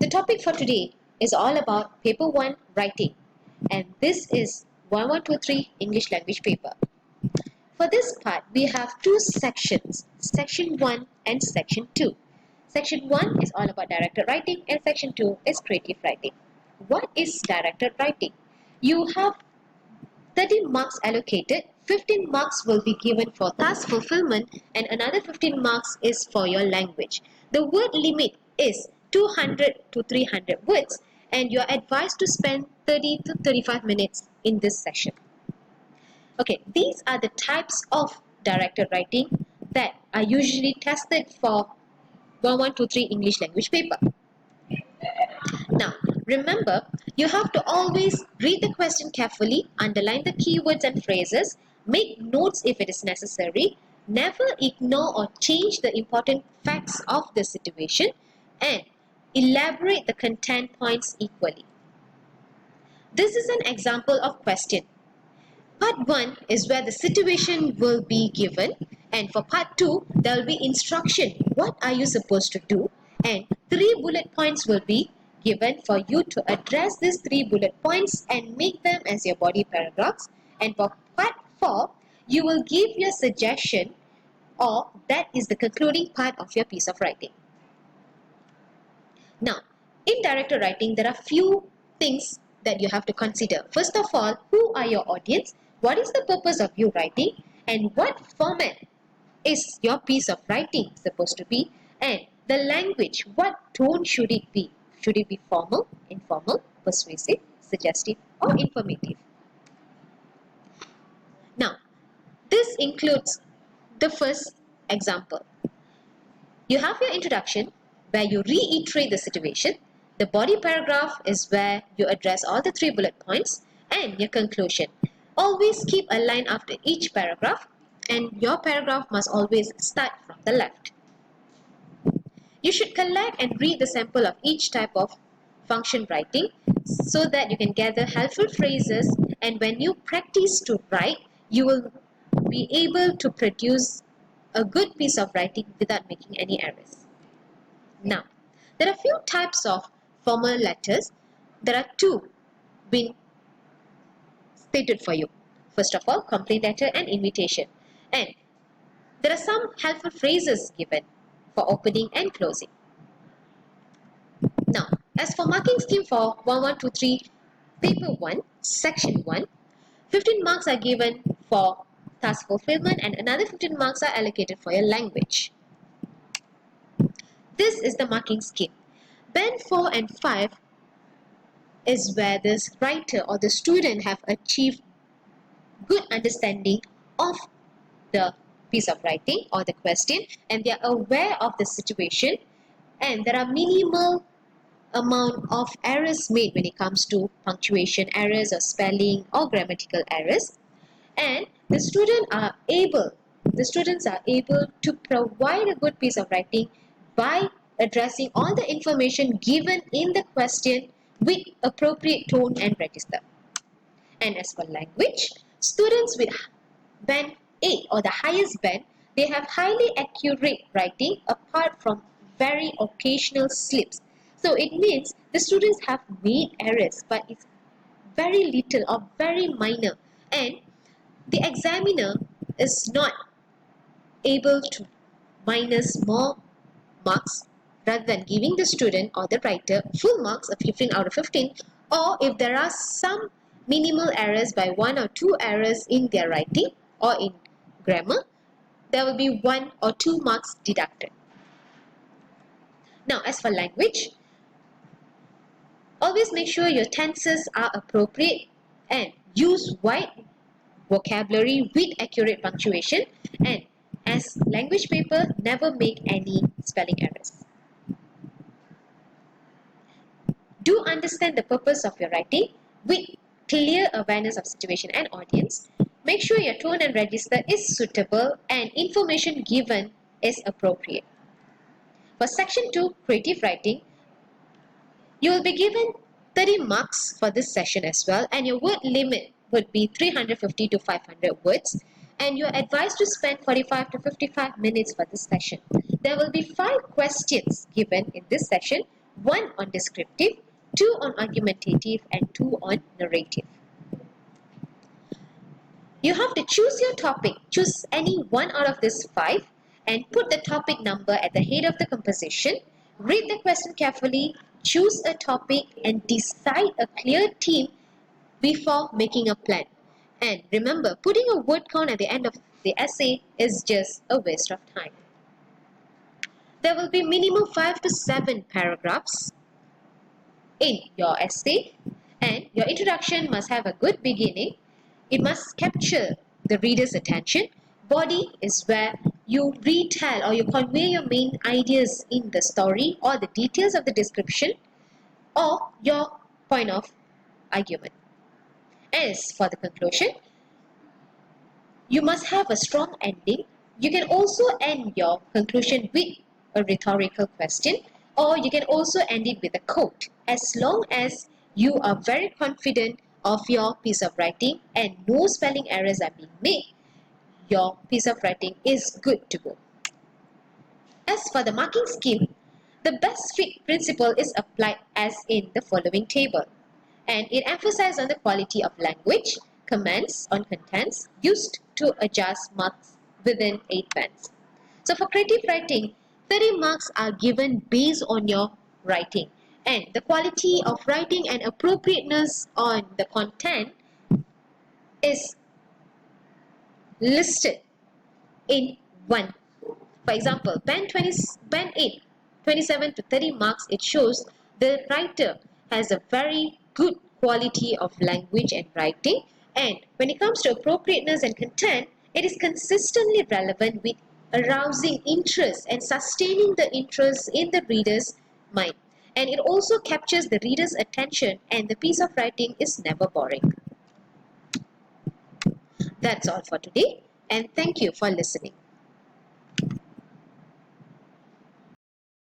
The topic for today is all about paper 1 writing, and this is 1123 English language paper. For this part, we have two sections, section 1 and section 2. Section 1 is all about directed writing and section 2 is creative writing. What is directed writing? You have 30 marks allocated, 15 marks will be given for task fulfillment and another 15 marks is for your language. The word limit is 200 to 300 words and you are advised to spend 30 to 35 minutes in this session. Okay, these are the types of directed writing that are usually tested for 1123 English language paper. Now, remember, you have to always read the question carefully, underline the keywords and phrases, make notes if it is necessary, never ignore or change the important facts of the situation, and elaborate the content points equally. This is an example of question. Part 1 is where the situation will be given, and for part 2 there will be instruction, what are you supposed to do, and 3 bullet points will be given for you to address these 3 bullet points and make them as your body paragraphs. And for part 4 you will give your suggestion, or that is the concluding part of your piece of writing. Now, in directed writing there are few things that you have to consider. First of all, who are your audience? What is the purpose of you writing? And what format is your piece of writing supposed to be? And the language, what tone should it be? Should it be formal, informal, persuasive, suggestive, or informative? Now, this includes the first example. You have your introduction where you reiterate the situation. The body paragraph is where you address all the 3 bullet points, and your conclusion. Always keep a line after each paragraph, and your paragraph must always start from the left. You should collect and read the sample of each type of function writing so that you can gather helpful phrases, and when you practice to write, you will be able to produce a good piece of writing without making any errors. Now, there are few types of formal letters. There are 2 being stated for you. First of all, complaint letter and invitation. And there are some helpful phrases given for opening and closing. Now, as for marking scheme for 1123 paper 1, section 1, 15 marks are given for task fulfillment and another 15 marks are allocated for your language. This is the marking scheme. Band 4 and 5 is where this writer or the student have achieved good understanding of the piece of writing or the question, and they are aware of the situation, and there are minimal amount of errors made when it comes to punctuation errors or spelling or grammatical errors, and the students are able to provide a good piece of writing by addressing all the information given in the question with appropriate tone and register. And as for language, students with band 8 or the highest band, they have highly accurate writing apart from very occasional slips. So it means the students have made errors, but it's very little or very minor, and the examiner is not able to minus more marks rather than giving the student or the writer full marks of 15 out of 15, or if there are some minimal errors by 1 or 2 errors in their writing or in grammar, there will be 1 or 2 marks deducted. Now, as for language, always make sure your tenses are appropriate and use wide vocabulary with accurate punctuation, and as language paper, never make any spelling errors. Do understand the purpose of your writing with clear awareness of situation and audience. Make sure your tone and register is suitable and information given is appropriate. For section 2, creative writing, you will be given 30 marks for this session as well, and your word limit would be 350 to 500 words, and you are advised to spend 45 to 55 minutes for this session. There will be 5 questions given in this session 1 on descriptive, 2 on argumentative, and 2 on narrative. You have to choose your topic. Choose any one out of these 5 and put the topic number at the head of the composition. Read the question carefully, choose a topic, and decide a clear theme before making a plan. And remember, putting a word count at the end of the essay is just a waste of time. There will be minimum 5 to 7 paragraphs in your essay, and your introduction must have a good beginning. It must capture the reader's attention. Body is where you retell or you convey your main ideas in the story or the details of the description or your point of argument. As for the conclusion, you must have a strong ending. You can also end your conclusion with a rhetorical question, or you can also end it with a quote. As long as you are very confident of your piece of writing and no spelling errors are being made, your piece of writing is good to go. As for the marking scheme, the best fit principle is applied as in the following table, and it emphasizes on the quality of language, comments on contents used to adjust marks within 8 bands. So for creative writing, 30 marks are given based on your writing, and the quality of writing and appropriateness on the content is listed in 1. For example, band 8, 27 to 30 marks, it shows the writer has a very good quality of language and writing, and when it comes to appropriateness and content, it is consistently relevant with arousing interest and sustaining the interest in the reader's mind. And it also captures the reader's attention, and the piece of writing is never boring. That's all for today, and thank you for listening.